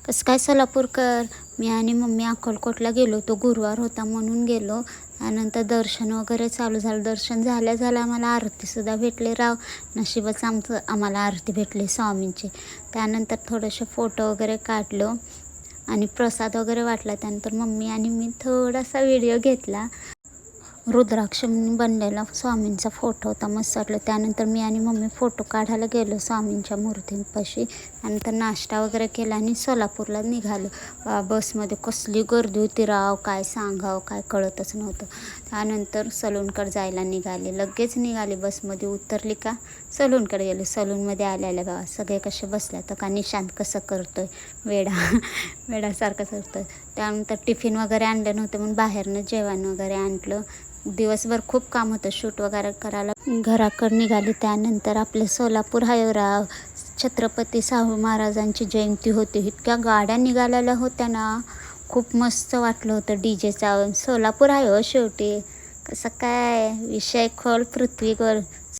कसं काय सोलापूरकर? मी आणि मम्मी अक्कलकोटला गेलो होतो, गुरुवार होता म्हणून गेलो. त्यानंतर दर्शन वगैरे चालू झालं. दर्शन झाल्या आम्हाला आरतीसुद्धा भेटले. राव नशीबच आम्हाला आरती भेटली स्वामींची. त्यानंतर थोडेसे फोटो वगैरे काढलो आणि प्रसाद वगैरे वाटला. त्यानंतर मम्मी आणि मी थोडासा व्हिडिओ घेतला. रुद्राक्ष बनलेला स्वामींचा फोटो होता, मस्त वाटलं. त्यानंतर मी आणि मम्मी फोटो काढायला गेलो स्वामींच्या मूर्तींपाशी. त्यानंतर नाश्ता वगैरे केला आणि सोलापूरला निघालो. बसमध्ये कसली गर्दी होती राव, काय सांगावं, काय कळतच नव्हतं. त्यानंतर सलूनकडे जायला निघाले. लगेच निघाले, बसमध्ये उतरली का सलूनकडे गेले. सलूनमध्ये आलेल्या बाबा सगळे कसे बसले तर का निशांत कसं करतोय वेडासारखं करतोय. त्यानंतर टिफिन वगैरे आणलं नव्हतं म्हणून बाहेरनं जेवण वगैरे आणलं. दिवसभर खूप काम होतं, शूट वगैरे करायला. घराकडे निघाली. त्यानंतर आपलं सोलापूर हायराव छत्रपती शाहू महाराजांची जयंती होती. इतक्या गाड्या निघालेल्या होत्या ना, खूप मस्त वाटलं होतं. डीजेचा सोलापूर आहे हो शेवटी. कसं काय विषय खोल पृथ्वीवर.